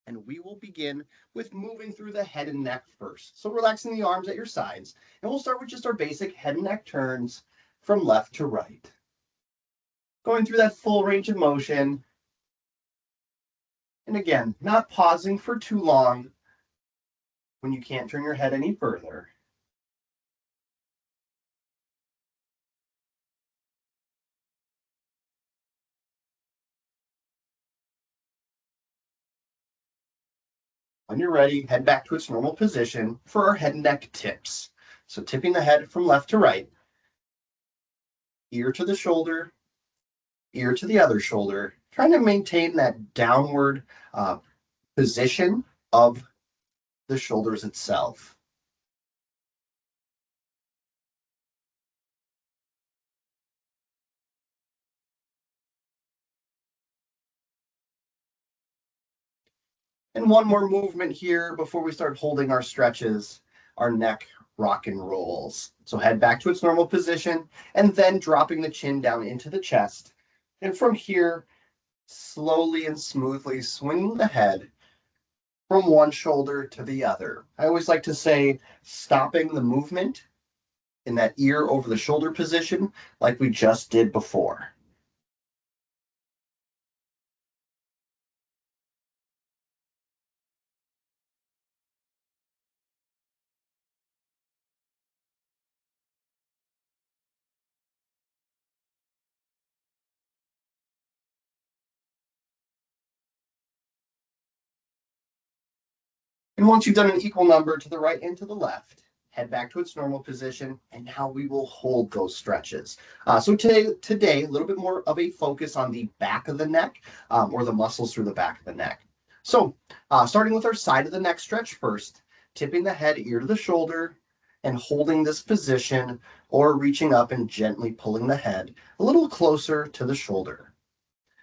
and we will begin with moving through the head and neck first. So relaxing the arms at your sides, and we'll start with just our basic head and neck turns from left to right. Going through that full range of motion, and again, not pausing for too long when you can't turn your head any further. When you're ready, head back to its normal position for our head and neck tips. So tipping the head from left to right, ear to the shoulder, ear to the other shoulder, trying to maintain that downward position of the shoulders itself. And one more movement here before we start holding our stretches, our neck rock and rolls. So head back to its normal position and then dropping the chin down into the chest. And from here, slowly and smoothly swinging the head from one shoulder to the other. I always like to say stopping the movement in that ear over the shoulder position like we just did before. And once you've done an equal number to the right and to the left, head back to its normal position, and now we will hold those stretches. So today, a little bit more of a focus on the back of the neck or the muscles through the back of the neck. So starting with our side of the neck stretch first, tipping the head ear to the shoulder and holding this position or reaching up and gently pulling the head a little closer to the shoulder.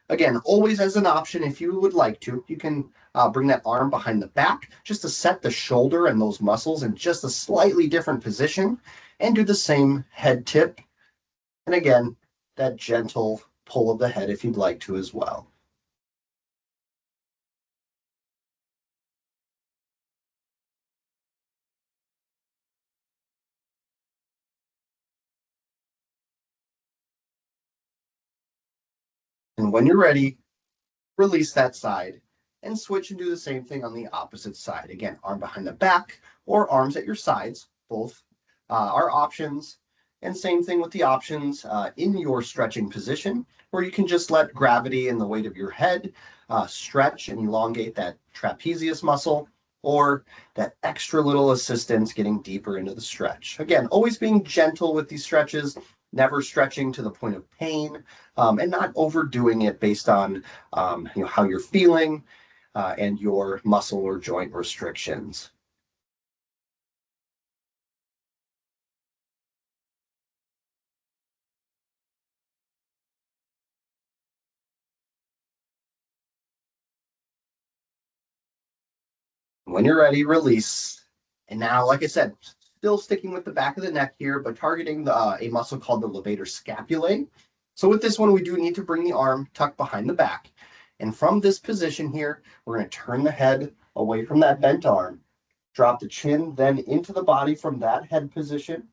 Again, always as an option, if you would like to, you can bring that arm behind the back just to set the shoulder and those muscles in just a slightly different position and do the same head tip. And again, that gentle pull of the head if you'd like to as well. And when you're ready, release that side and switch and do the same thing on the opposite side. Again, arm behind the back or arms at your sides. Both are options. And same thing with the options in your stretching position, where you can just let gravity and the weight of your head stretch and elongate that trapezius muscle, or that extra little assistance getting deeper into the stretch. Again, always being gentle with these stretches, never stretching to the point of pain, and not overdoing it based on how you're feeling and your muscle or joint restrictions. When you're ready, release. And now, like I said, still sticking with the back of the neck here, but targeting a muscle called the levator scapulae. So with this one, we do need to bring the arm tucked behind the back. And from this position here, we're going to turn the head away from that bent arm, drop the chin then into the body from that head position,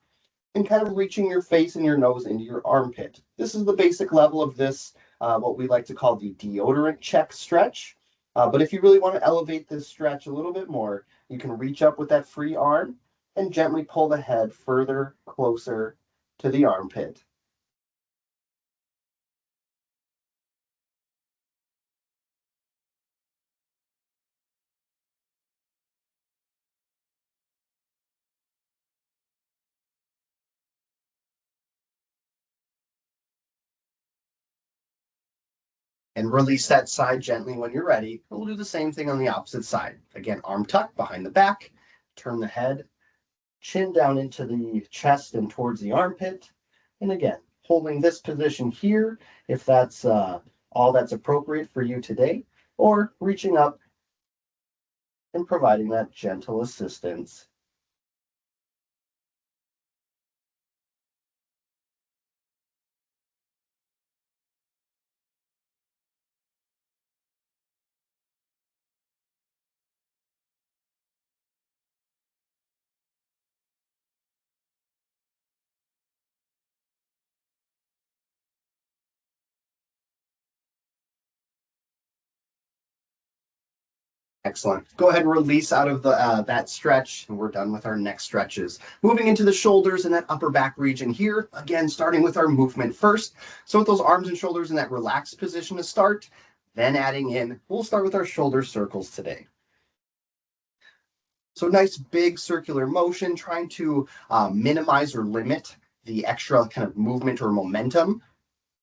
and kind of reaching your face and your nose into your armpit. This is the basic level of this, what we like to call the deodorant check stretch. But if you really want to elevate this stretch a little bit more, you can reach up with that free arm and gently pull the head further closer to the armpit. And release that side gently when you're ready. We'll do the same thing on the opposite side. Again, arm tucked behind the back, turn the head, chin down into the chest and towards the armpit. And again, holding this position here, if that's all that's appropriate for you today, or reaching up and providing that gentle assistance. Excellent. Go ahead and release out of that stretch, and we're done with our next stretches. Moving into the shoulders and that upper back region here, again, starting with our movement first. So with those arms and shoulders in that relaxed position to start, then adding in, we'll start with our shoulder circles today. So nice big circular motion, trying to minimize or limit the extra kind of movement or momentum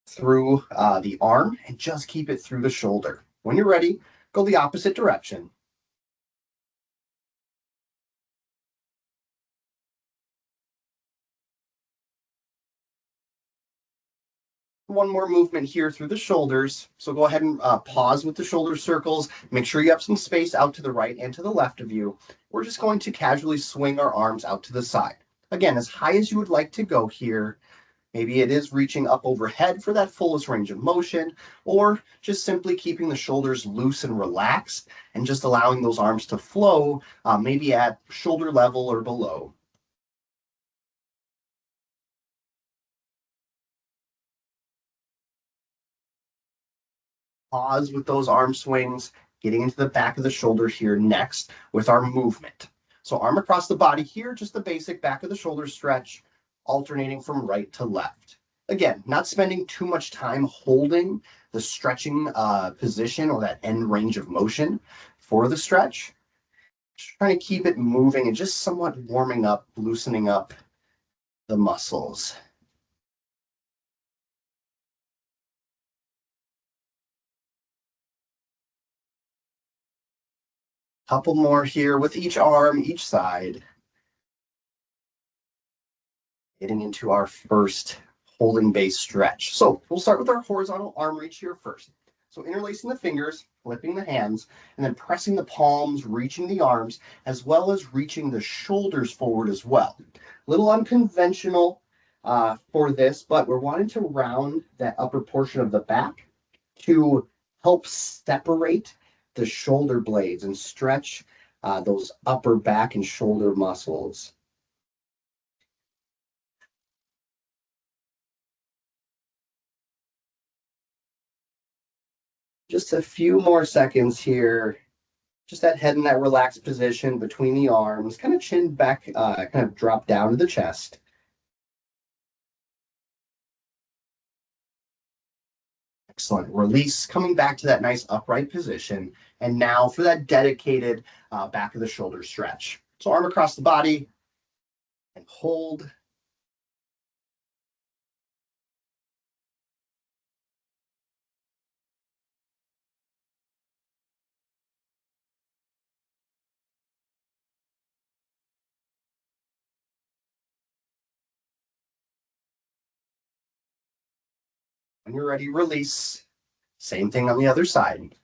through the arm, and just keep it through the shoulder. When you're ready, go the opposite direction. One more movement here through the shoulders. So go ahead and pause with the shoulder circles. Make sure you have some space out to the right and to the left of you. We're just going to casually swing our arms out to the side. Again, as high as you would like to go here. Maybe it is reaching up overhead for that fullest range of motion, or just simply keeping the shoulders loose and relaxed and just allowing those arms to flow, maybe at shoulder level or below. Pause with those arm swings, getting into the back of the shoulder here next with our movement. So arm across the body here, just the basic back of the shoulder stretch, alternating from right to left. Again, not spending too much time holding the stretching position or that end range of motion for the stretch. Just trying to keep it moving and just somewhat warming up, loosening up the muscles. Couple more here with each arm, each side. Getting into our first holding base stretch. So we'll start with our horizontal arm reach here first. So interlacing the fingers, flipping the hands, and then pressing the palms, reaching the arms, as well as reaching the shoulders forward as well. A little unconventional for this, but we're wanting to round that upper portion of the back to help separate the shoulder blades and stretch those upper back and shoulder muscles. Just a few more seconds here. Just that head in that relaxed position between the arms, kind of chin back, kind of drop down to the chest. Excellent. Release, coming back to that nice upright position. And now for that dedicated back of the shoulder stretch. So arm across the body and hold. When you're ready, release. Same thing on the other side.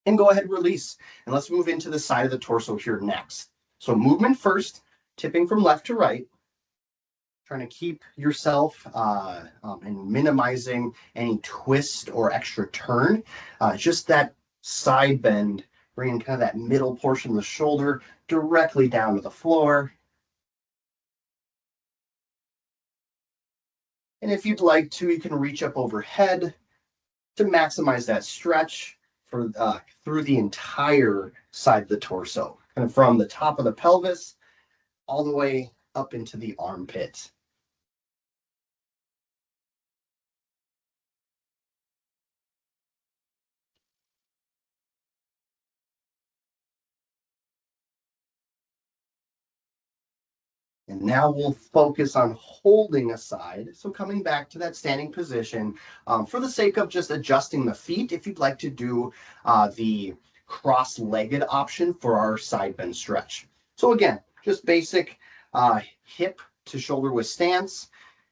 And go ahead and release. And let's move into the side of the torso here next. So movement first, tipping from left to right, trying to keep yourself and minimizing any twist or extra turn. Just that side bend, bringing kind of that middle portion of the shoulder directly down to the floor. And if you'd like to, you can reach up overhead to maximize that stretch for through the entire side of the torso, kind of from the top of the pelvis all the way up into the armpit. And now we'll focus on holding aside. So coming back to that standing position, for the sake of just adjusting the feet, if you'd like to do the cross-legged option for our side bend stretch. So again, just basic hip to shoulder width stance,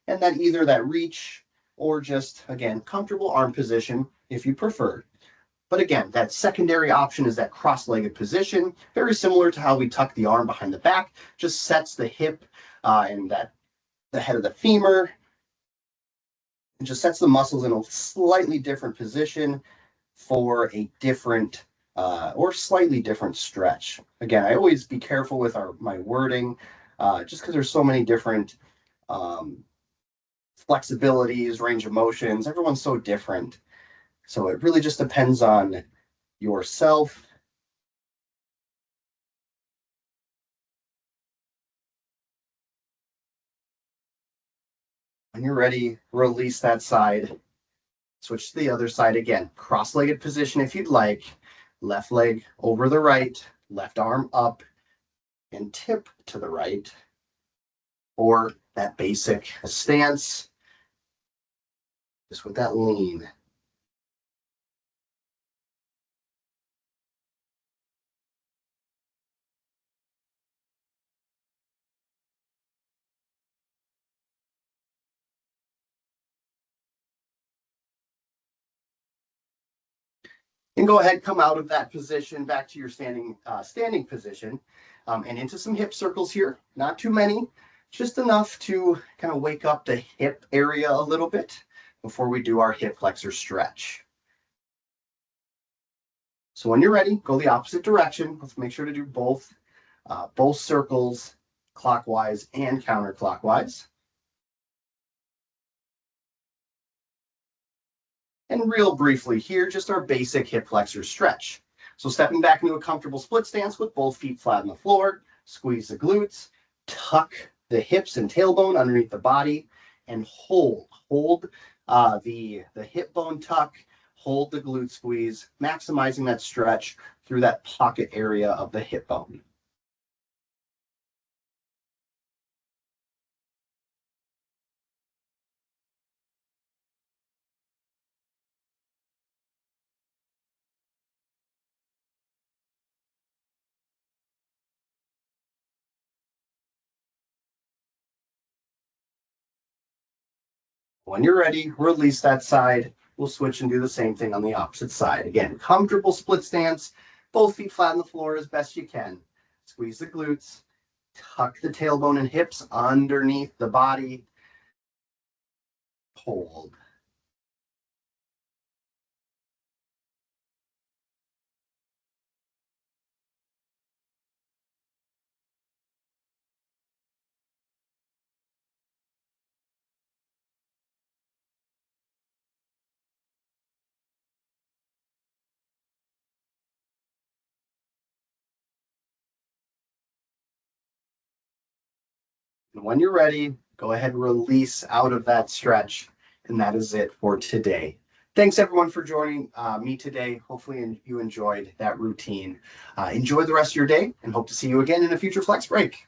and then either that reach or just, again, comfortable arm position if you prefer. But again, that secondary option is that cross-legged position, very similar to how we tuck the arm behind the back, just sets the hip and that the head of the femur It just sets the muscles in a slightly different position for a different or slightly different stretch. Again, I always be careful with my wording, just because there's so many different um, flexibilities, range of motions. Everyone's so different. So it really just depends on yourself. When you're ready, release that side. Switch to the other side again. Cross-legged position if you'd like. Left leg over the right, left arm up and tip to the right. Or that basic stance, just with that lean. And go ahead, come out of that position back to your standing position, and into some hip circles here. Not too many, just enough to kind of wake up the hip area a little bit before we do our hip flexor stretch. So when you're ready, go the opposite direction. Let's make sure to do both circles, clockwise and counterclockwise. And real briefly here, just our basic hip flexor stretch. So stepping back into a comfortable split stance with both feet flat on the floor, squeeze the glutes, tuck the hips and tailbone underneath the body, and hold the hip bone tuck, hold the glute squeeze, maximizing that stretch through that pocket area of the hip bone. When you're ready, release that side. We'll switch and do the same thing on the opposite side. Again, comfortable split stance, both feet flat on the floor as best you can. Squeeze the glutes, tuck the tailbone and hips underneath the body. Hold. And when you're ready, go ahead and release out of that stretch. And that is it for today. Thanks everyone for joining me today. Hopefully you enjoyed that routine. Enjoy the rest of your day and hope to see you again in a future Flex Break.